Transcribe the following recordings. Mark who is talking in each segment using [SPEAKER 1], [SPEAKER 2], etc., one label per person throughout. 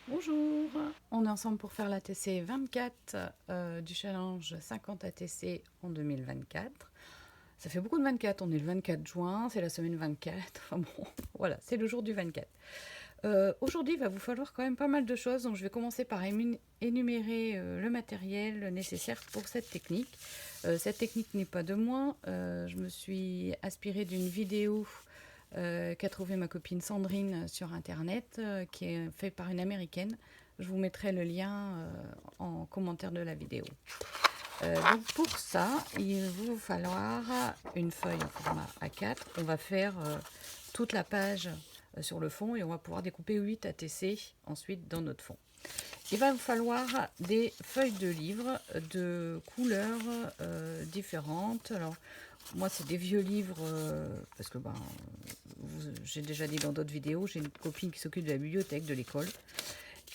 [SPEAKER 1] Bonjour, on est ensemble pour faire l'ATC 24 du challenge 50 ATC en 2024. Ça fait beaucoup de 24, on est le 24 juin, c'est la semaine 24, enfin bon, voilà, c'est le jour du 24. Aujourd'hui, il va vous falloir quand même pas mal de choses, donc je vais commencer par énumérer le matériel nécessaire pour cette technique. Cette technique n'est pas de moi, je me suis inspirée d'une vidéo qu'a trouvé ma copine Sandrine sur internet, qui est faite par une américaine. Je vous mettrai le lien en commentaire de la vidéo. Donc pour ça, il va vous falloir une feuille en format A4. On va faire toute la page sur le fond et on va pouvoir découper 8 ATC ensuite dans notre fond. Il va vous falloir des feuilles de livres de couleurs différentes. Alors, moi, c'est des vieux livres parce que j'ai déjà dit dans d'autres vidéos, j'ai une copine qui s'occupe de la bibliothèque de l'école.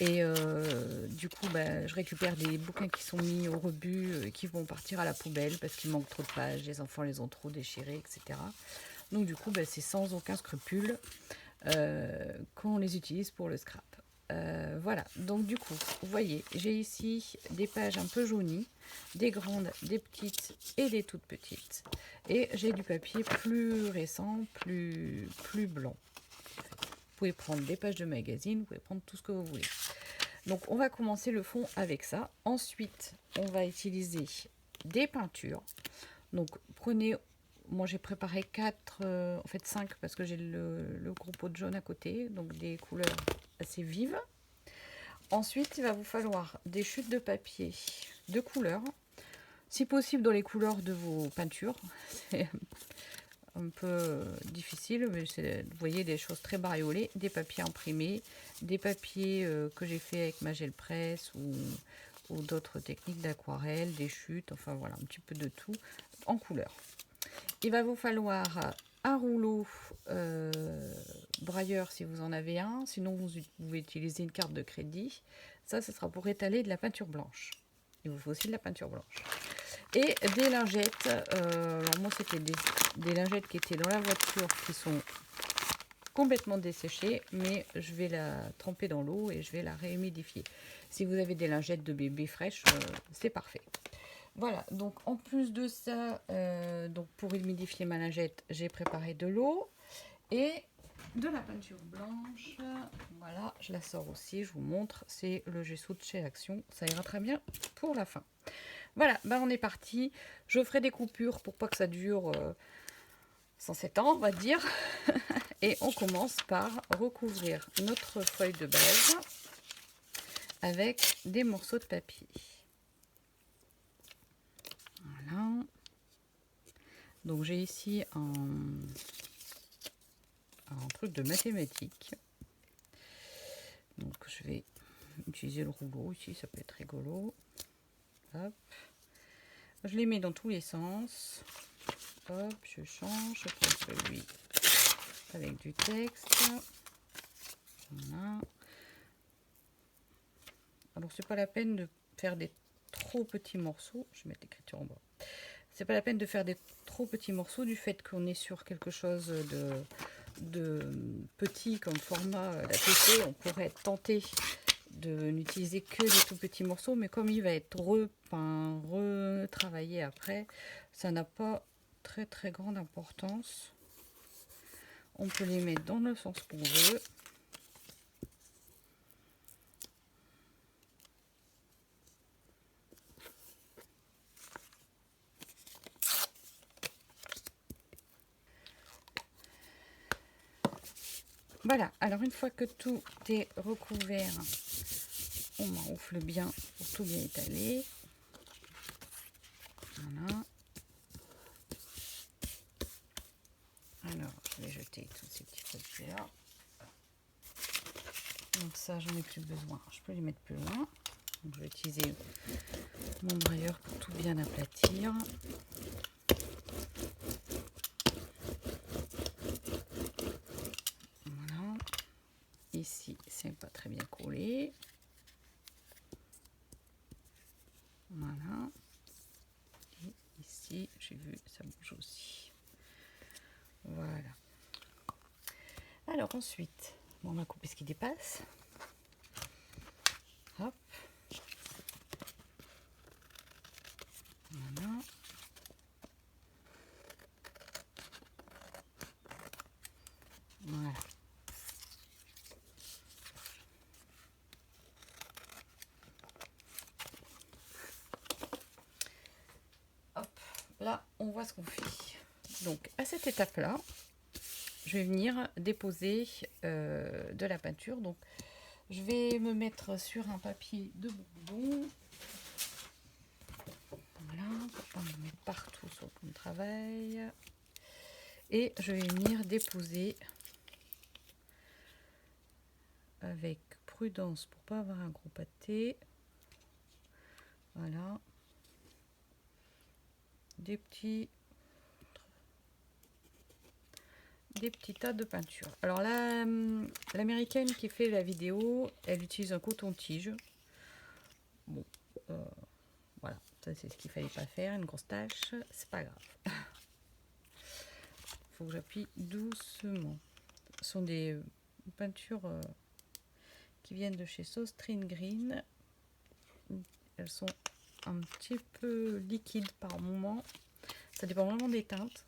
[SPEAKER 1] Et du coup, je récupère des bouquins qui sont mis au rebut et qui vont partir à la poubelle parce qu'il manque trop de pages, les enfants les ont trop déchirés, etc. Donc du coup, c'est sans aucun scrupule qu'on les utilise pour le scrap. Voilà, donc du coup, vous voyez, j'ai ici des pages un peu jaunies, des grandes, des petites et des toutes petites. Et j'ai du papier plus récent, plus blanc. Vous pouvez prendre des pages de magazine, vous pouvez prendre tout ce que vous voulez. Donc on va commencer le fond avec ça. Ensuite, on va utiliser des peintures. Donc prenez, moi j'ai préparé 4, en fait 5 parce que j'ai le gros pot de jaune à côté, donc des couleurs assez vives. Ensuite, il va vous falloir des chutes de papier de couleurs, si possible dans les couleurs de vos peintures. C'est un peu difficile, mais vous voyez des choses très bariolées, des papiers imprimés, des papiers que j'ai fait avec ma gel presse ou d'autres techniques d'aquarelle, des chutes, enfin voilà, un petit peu de tout en couleur. Il va vous falloir un rouleau brailleur si vous en avez un, sinon vous pouvez utiliser une carte de crédit. Ça, ce sera pour étaler de la peinture blanche. Il vous faut aussi de la peinture blanche. Et des lingettes. Alors moi, c'était des lingettes qui étaient dans la voiture qui sont complètement desséchées, mais je vais la tremper dans l'eau et je vais la réhumidifier. Si vous avez des lingettes de bébé fraîches, c'est parfait. Voilà, donc en plus de ça, donc pour humidifier ma lingette, j'ai préparé de l'eau et de la peinture blanche. Voilà, je la sors aussi, je vous montre. C'est le Gesso de chez Action. Ça ira très bien pour la fin. Voilà, on est parti. Je ferai des coupures pour pas que ça dure 107 ans, on va dire. Et on commence par recouvrir notre feuille de base avec des morceaux de papier. Voilà. Donc j'ai ici un truc de mathématiques. Donc je vais utiliser le rouleau ici, ça peut être rigolo. Hop. Je les mets dans tous les sens. Hop, je change, je prends celui avec du texte. Voilà. Alors c'est pas la peine de faire des trop petits morceaux. Je vais mettre l'écriture en bas. C'est pas la peine de faire des trop petits morceaux du fait qu'on est sur quelque chose de petit comme format d'ATC. On pourrait être tenté de n'utiliser que des tout petits morceaux, mais comme il va être repeint, retravaillé après, ça n'a pas très très grande importance. On peut les mettre dans le sens qu'on veut. Voilà, alors une fois que tout est recouvert, on m'enroufle bien pour tout bien étaler. Voilà. Alors, je vais jeter tous ces petits papiers là. Donc ça, j'en ai plus besoin. Je peux les mettre plus loin. Donc, je vais utiliser mon brailleur pour tout bien aplatir. Voilà. Ici, c'est pas très bien collé. Voilà. Et ici, j'ai vu, ça bouge aussi. Voilà. Alors ensuite, on va couper ce qui dépasse. là, on voit ce qu'on fait. Donc, à cette étape-là, je vais venir déposer de la peinture. Donc, je vais me mettre sur un papier de bourdon. Voilà, pour pas me mettre partout sur mon travail. Et je vais venir déposer avec prudence pour pas avoir un gros pâté. Voilà. Des petits tas de peinture. Alors là, l'américaine qui fait la vidéo, elle utilise un coton-tige. Bon, voilà, ça c'est ce qu'il fallait pas faire, une grosse tache, c'est pas grave. Faut que j'appuie doucement. Ce sont des peintures qui viennent de chez Sostrine Green. Elles sont un petit peu liquides par moment. Ça dépend vraiment des teintes.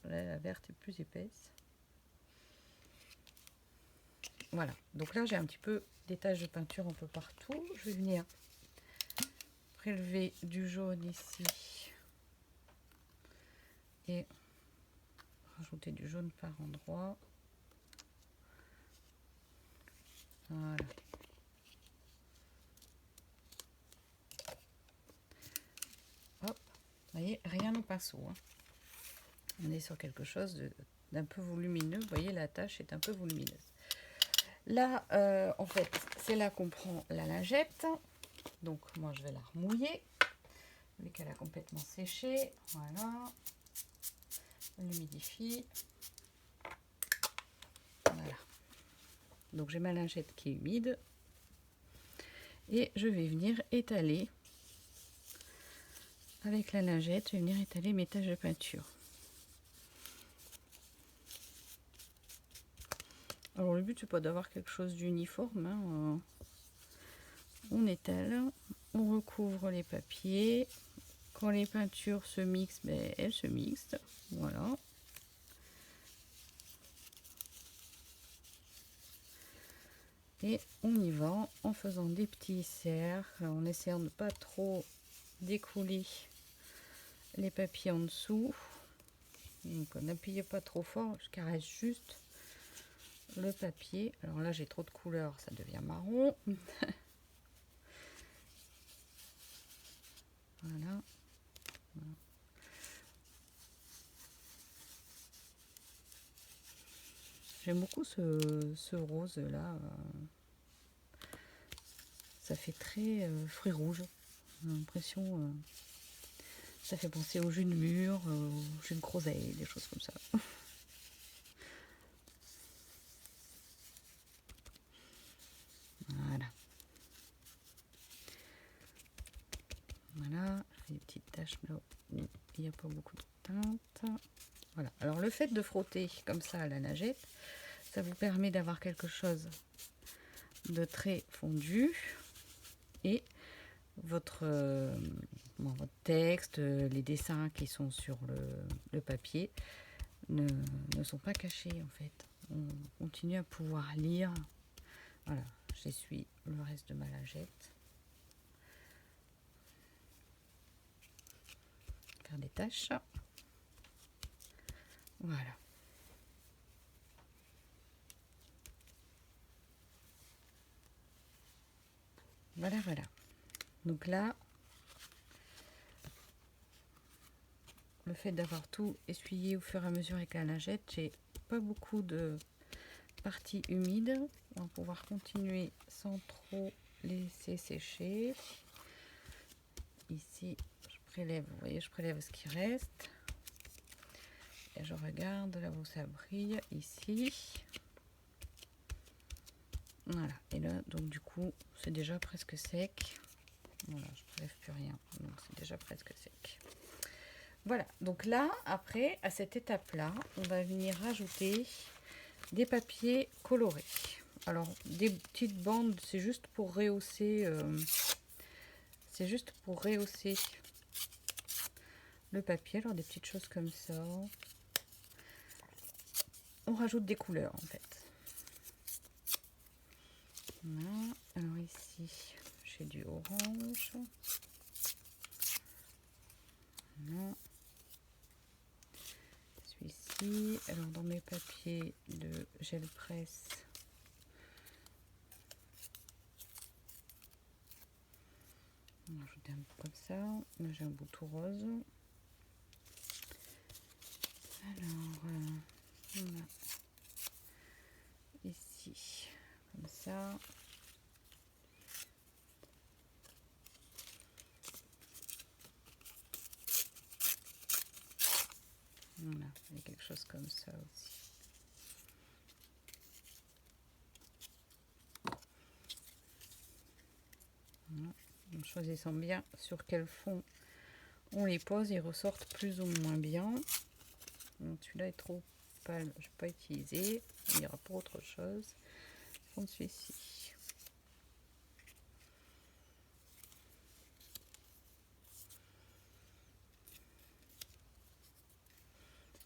[SPEAKER 1] Là, la verte est plus épaisse. Voilà, donc là j'ai un petit peu des taches de peinture un peu partout. Je vais venir prélever du jaune ici et rajouter du jaune par endroit. Voilà. Hop, vous voyez, rien au pinceau. Hein. On est sur quelque chose d'un peu volumineux. Vous voyez, la tache est un peu volumineuse. Là, en fait, c'est là qu'on prend la lingette. Donc, moi, je vais la remouiller, vu qu'elle a complètement séché. Voilà. On l'humidifie. Voilà. Donc, j'ai ma lingette qui est humide. Et je vais venir étaler, avec la lingette, je vais venir étaler mes taches de peinture. Alors, le but, c'est pas d'avoir quelque chose d'uniforme. Hein. On étale, on recouvre les papiers. Quand les peintures se mixent, ben, elles se mixent. Voilà. Et on y va en faisant des petits cercles, en essayant de ne pas trop découler les papiers en dessous. Donc n'appuyez pas trop fort, je caresse juste le papier. Alors là j'ai trop de couleur, ça devient marron. Voilà. J'aime beaucoup ce rose là. Ça fait très fruits rouges. J'ai l'impression, ça fait penser au jus de mûre, au jus de groseille, des choses comme ça. Voilà. Voilà, je fais des petites taches là où il n'y a pas beaucoup de teinte. Voilà. Alors le fait de frotter comme ça à la lingette, ça vous permet d'avoir quelque chose de très fondu et votre texte, les dessins qui sont sur le papier ne sont pas cachés en fait. On continue à pouvoir lire. Voilà, j'essuie le reste de ma lingette. Faire des taches. Voilà. Voilà, voilà. Donc là, le fait d'avoir tout essuyé au fur et à mesure avec la lingette, j'ai pas beaucoup de parties humides. On va pouvoir continuer sans trop laisser sécher. Ici, je prélève, vous voyez, je prélève ce qui reste. Et je regarde là où ça brille, ici. Voilà, et là, donc du coup, c'est déjà presque sec. Voilà, je prélève plus rien, donc c'est déjà presque sec. Voilà, donc là, après, à cette étape-là, on va venir rajouter des papiers colorés. Alors, des petites bandes, c'est juste pour rehausser, le papier. Alors, des petites choses comme ça. On rajoute des couleurs, en fait. Voilà. Alors ici, j'ai fais du orange. Non. Celui-ci. Alors dans mes papiers de gel presse, on va ajouter un peu comme ça. Là j'ai un bout tout rose. Alors voilà. Ici, comme ça. Voilà, il y a quelque chose comme ça aussi. Voilà. En choisissant bien sur quel fond on les pose, ils ressortent plus ou moins bien. Celui-là est trop pâle, je ne vais pas utiliser. Il ira pour autre chose. Prendre celui-ci.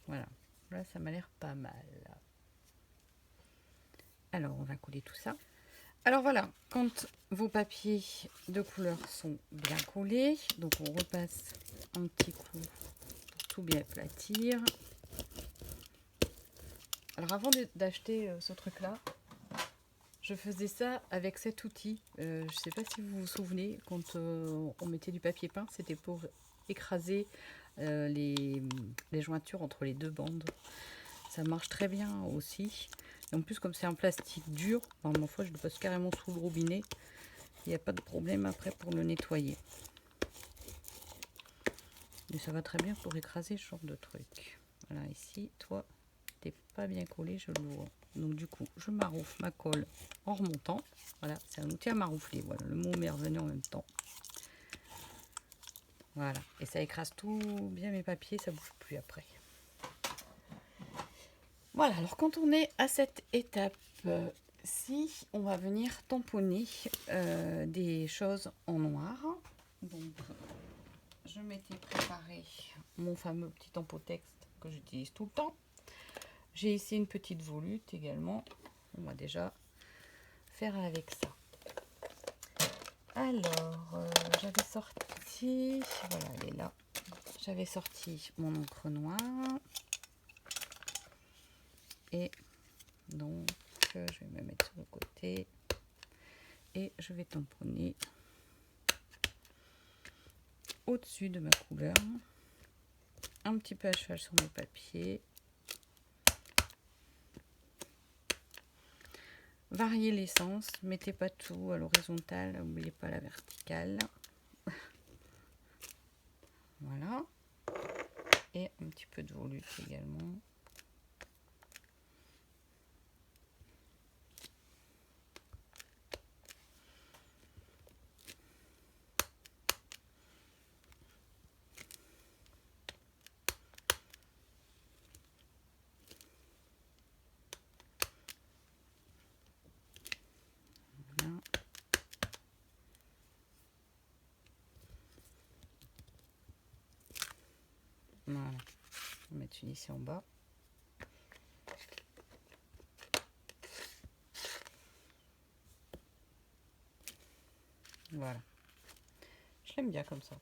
[SPEAKER 1] Voilà, là ça m'a l'air pas mal. Alors on va coller tout ça. Alors voilà, quand vos papiers de couleur sont bien collés, donc on repasse un petit coup pour tout bien aplatir. Alors avant d'acheter ce truc là, je faisais ça avec cet outil. Je ne sais pas si vous vous souvenez, quand on mettait du papier peint, c'était pour écraser les jointures entre les deux bandes. Ça marche très bien aussi. Et en plus, comme c'est un plastique dur, ma foi, je le passe carrément sous le robinet. Il n'y a pas de problème après pour le nettoyer. Et ça va très bien pour écraser ce genre de truc. Voilà, ici, toi, t'es pas bien collé, je le vois. Donc du coup, je maroufle ma colle en remontant. Voilà, c'est un outil à maroufler. Voilà, le mot m'est revenu en même temps. Voilà, et ça écrase tout bien mes papiers, ça bouge plus après. Voilà, alors quand on est à cette étape-ci, on va venir tamponner des choses en noir. Donc, je m'étais préparé mon fameux petit tampotext que j'utilise tout le temps. J'ai ici une petite volute également. On va déjà faire avec ça. Alors, j'avais sorti, voilà, elle est là. J'avais sorti mon encre noire. Et donc, je vais me mettre sur le côté. Et je vais tamponner au-dessus de ma couleur. Un petit peu à cheval sur mes papiers. Variez l'essence, mettez pas tout à l'horizontale, n'oubliez pas la verticale. Voilà. Et un petit peu de volute également. Voilà. Voilà. On va mettre une ici en bas. Voilà. Je l'aime bien comme ça.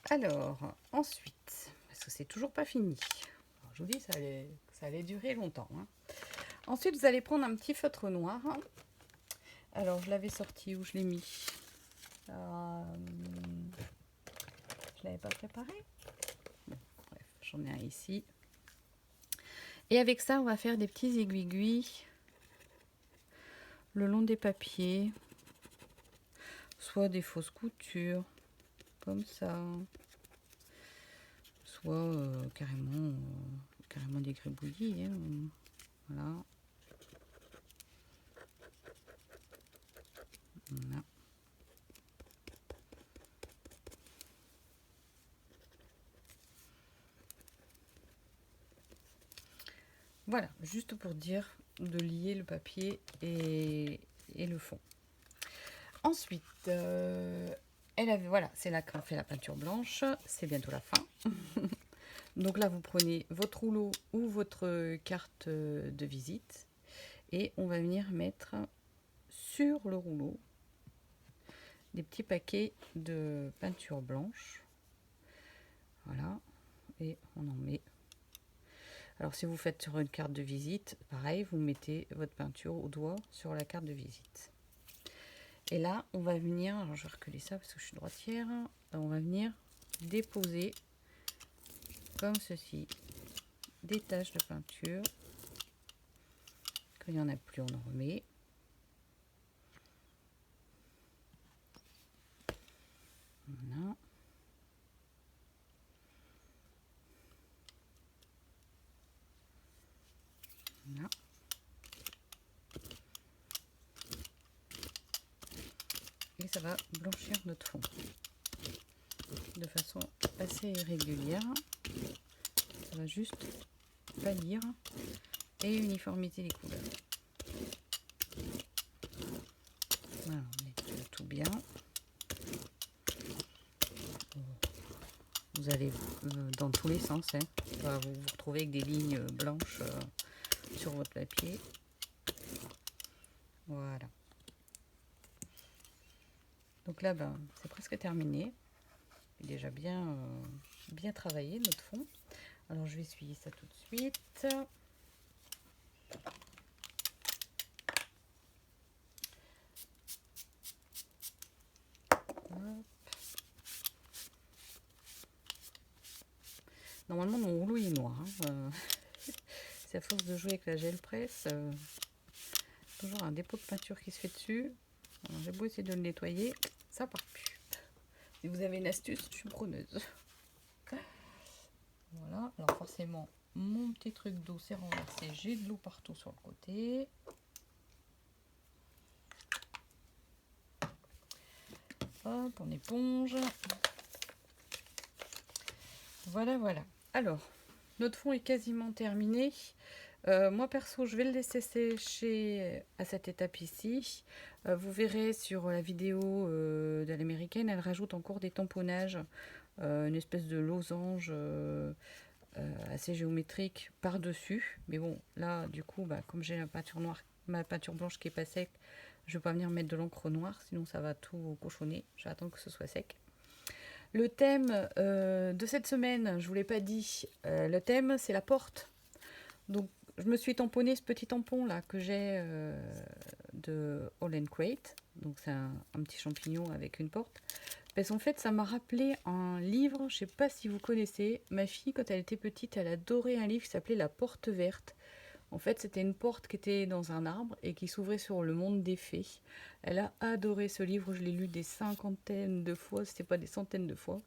[SPEAKER 1] Alors, ensuite, parce que c'est toujours pas fini. Alors, je vous dis, ça allait durer longtemps. Hein. Ensuite, vous allez prendre un petit feutre noir. Alors, je l'avais sorti, où je l'ai mis. Je l'avais pas préparé. Bon, bref, j'en ai un ici. Et avec ça, on va faire des petits aiguilles le long des papiers. Soit des fausses coutures, comme ça. Soit carrément des gribouillis. Hein. Voilà. Voilà. Voilà, juste pour dire de lier le papier et le fond. Ensuite, voilà, c'est là qu'on fait la peinture blanche. C'est bientôt la fin. Donc là, vous prenez votre rouleau ou votre carte de visite et on va venir mettre sur le rouleau des petits paquets de peinture blanche. Voilà, et on en met. Alors si vous faites sur une carte de visite, pareil, vous mettez votre peinture au doigt sur la carte de visite. Et là, on va venir, alors je vais reculer ça parce que je suis droitière, on va venir déposer comme ceci des taches de peinture. Quand il n'y en a plus, on en remet. Voilà. Voilà. Et ça va blanchir notre fond de façon assez irrégulière. Ça va juste pâlir et uniformiser les couleurs. Voilà, on met tout bien. Vous allez dans tous les sens, hein. Vous vous retrouvez avec des lignes blanches sur votre papier. Voilà. Donc là, c'est presque terminé. Il est déjà bien travaillé notre fond. Alors je vais essuyer ça tout de suite. Hop. Normalement mon rouleau est noir. Hein. C'est à force de jouer avec la gel presse. Toujours un dépôt de peinture qui se fait dessus. J'ai beau essayer de le nettoyer, ça part plus. Si vous avez une astuce, je suis preneuse. Voilà, alors forcément, mon petit truc d'eau s'est renversé. J'ai de l'eau partout sur le côté. Hop, on éponge. Voilà, voilà. Alors, notre fond est quasiment terminé. Moi perso, je vais le laisser sécher à cette étape ici. Vous verrez sur la vidéo de l'américaine, elle rajoute encore des tamponnages, une espèce de losange assez géométrique par-dessus. Mais bon, là, du coup, comme j'ai la peinture noire, ma peinture blanche qui est pas sec, je vais pas venir mettre de l'encre noire, sinon ça va tout cochonner. Je vais attendre que ce soit sec. Le thème de cette semaine, je vous l'ai pas dit, le thème c'est la porte. Donc je me suis tamponné ce petit tampon là que j'ai de All Crate. Donc c'est un petit champignon avec une porte. Parce qu'en fait ça m'a rappelé un livre, je sais pas si vous connaissez. Ma fille quand elle était petite, elle adorait un livre qui s'appelait La Porte Verte. En fait c'était une porte qui était dans un arbre et qui s'ouvrait sur le monde des fées. Elle a adoré ce livre, je l'ai lu des cinquantaines de fois, c'était pas des centaines de fois.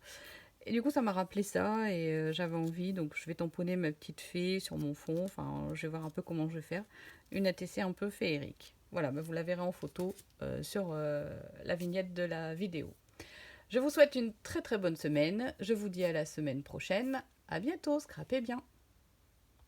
[SPEAKER 1] Et du coup, ça m'a rappelé ça et j'avais envie. Donc, je vais tamponner ma petite fée sur mon fond. Enfin, je vais voir un peu comment je vais faire. Une ATC un peu féerique. Voilà, vous la verrez en photo sur la vignette de la vidéo. Je vous souhaite une très très bonne semaine. Je vous dis à la semaine prochaine. À bientôt, scrapez bien.